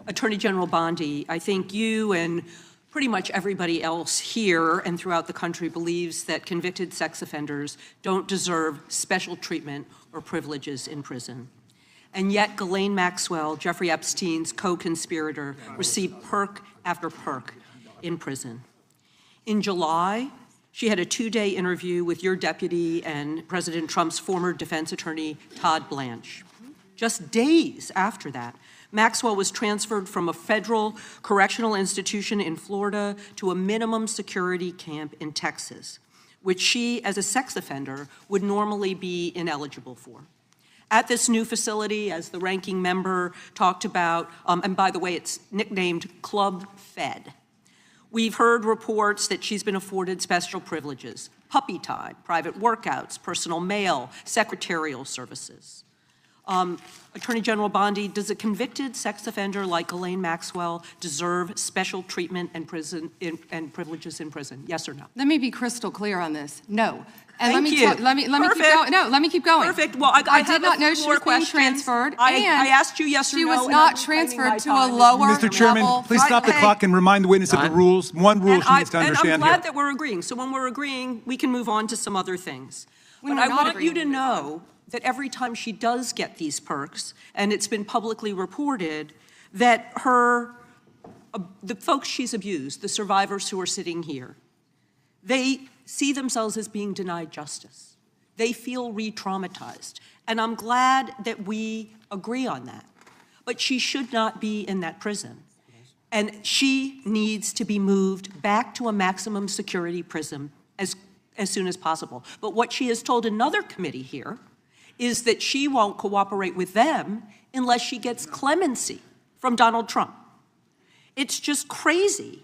Attorney General Bondi, I think you and pretty much everybody else here and throughout the country believes that convicted sex offenders don't deserve special treatment or privileges in prison. And yet Ghislaine Maxwell, Jeffrey Epstein's co-conspirator, received perk after perk in prison. In July, she had a 2-day interview with your deputy and President Trump's former defense attorney, Todd Blanche. Just days after that, Maxwell was transferred from a federal correctional institution in Florida to a minimum security camp in Texas, which she, as a sex offender, would normally be ineligible for. At this new facility, as the ranking member talked about, and by the way, it's nicknamed Club Fed, we've heard reports that she's been afforded special privileges, puppy time, private workouts, personal mail, secretarial services. Attorney General Bondi, does a convicted sex offender like Ghislaine Maxwell deserve special treatment and privileges in prison? Yes or no? Let me be crystal clear on this. No. And let me keep going. No, let me keep going. Perfect. Well, I did not know she was being transferred. I asked you yes or no. She was not transferred to a lower Mr. Chairman, level. please stop the clock and remind the witness of the rules. One rule she needs to understand. And I'm glad that we're agreeing. So when we're agreeing, we can move on to some other things. But I want you to know that every time she does get these perks, and it's been publicly reported, that the folks she's abused, the survivors who are sitting here, they see themselves as being denied justice. They feel re-traumatized. And I'm glad that we agree on that. But she should not be in that prison. And she needs to be moved back to a maximum security prison as soon as possible. But what she has told another committee here is that she won't cooperate with them unless she gets clemency from Donald Trump. It's just crazy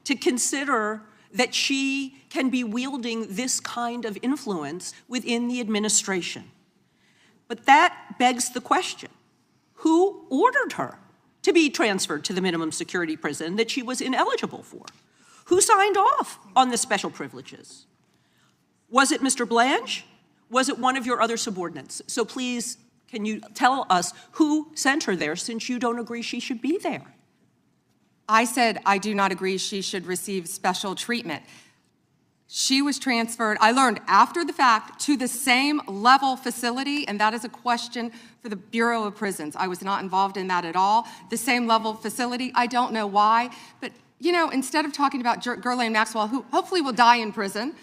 to consider that she can be wielding this kind of influence within the administration. But that begs the question, who ordered her to be transferred to the minimum security prison that she was ineligible for? Who signed off on the special privileges? Was it Mr. Blanche? Was it one of your other subordinates? So please, can you tell us who sent her there, since you don't agree she should be there? I said I do not agree she should receive special treatment. She was transferred, I learned after the fact, to the same level facility, and that is a question for the Bureau of Prisons. I was not involved in that at all. The same level facility, I don't know why, but you know, instead of talking about Ghislaine Maxwell, who hopefully will die in prison,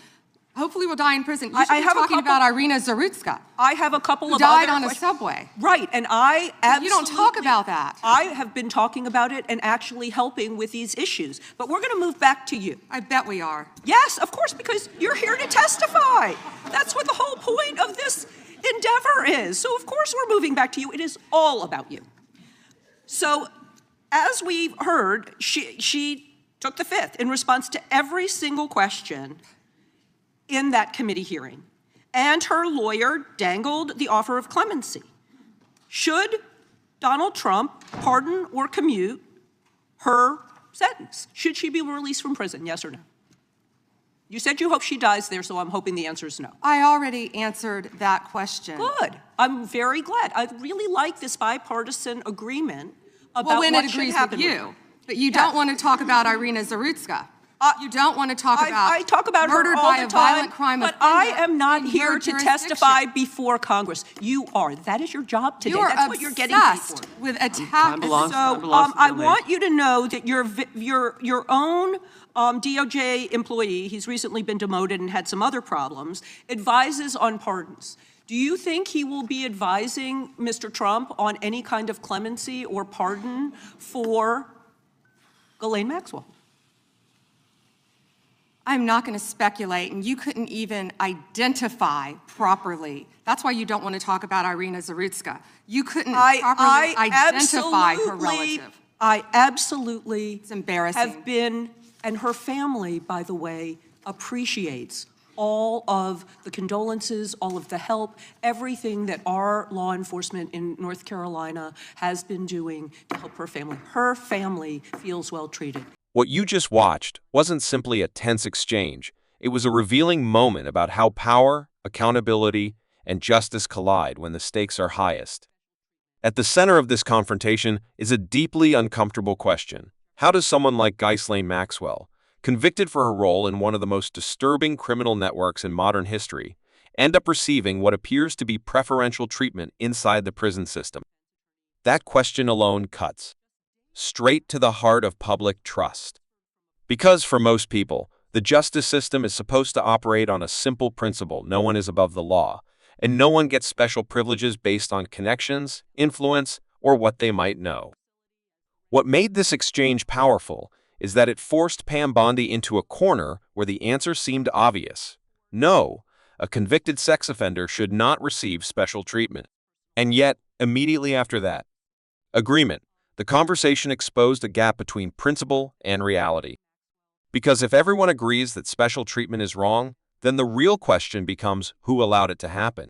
you should be talking about Irina Zarutska. I have a couple of died on a subway. Right, and I absolutely— You don't talk about that. I have been talking about it and actually helping with these issues. But we're gonna move back to you. I bet we are. Yes, of course, because you're here to testify. That's what the whole point of this endeavor is. So of course we're moving back to you. It is all about you. So as we've heard, she took the fifth in response to every single question in that committee hearing, and her lawyer dangled the offer of clemency. Should Donald Trump pardon or commute her sentence? Should she be released from prison, yes or no? You said you hope she dies there, so I'm hoping the answer is no. I already answered that question. Good, I'm very glad. I really like this bipartisan agreement about when what it should agrees happen. with you, but you don't want to talk about Irina Zarutska. You don't want to talk about I talk about her all the time, violent crime but I am not here to testify before Congress. You are. That is your job today. That's what you're getting paid for. With attack. So I want you to know that your own DOJ employee, he's recently been demoted and had some other problems, advises on pardons. Do you think he will be advising Mr. Trump on any kind of clemency or pardon for Ghislaine Maxwell? I'm not going to speculate, and you couldn't even identify properly. That's why you don't want to talk about Irina Zarutska. You couldn't properly identify her relative. I absolutely it's embarrassing. Have been, and her family, by the way, appreciates all of the condolences, all of the help, everything that our law enforcement in North Carolina has been doing to help her family. Her family feels well treated. What you just watched wasn't simply a tense exchange. It was a revealing moment about how power, accountability, and justice collide when the stakes are highest. At the center of this confrontation is a deeply uncomfortable question. How does someone like Ghislaine Maxwell, convicted for her role in one of the most disturbing criminal networks in modern history, end up receiving what appears to be preferential treatment inside the prison system? That question alone cuts straight to the heart of public trust. Because for most people, the justice system is supposed to operate on a simple principle: no one is above the law, and no one gets special privileges based on connections, influence, or what they might know. What made this exchange powerful is that it forced Pam Bondi into a corner where the answer seemed obvious. No, a convicted sex offender should not receive special treatment. And yet, immediately after that, agreement, the conversation exposed a gap between principle and reality. Because if everyone agrees that special treatment is wrong, then the real question becomes who allowed it to happen.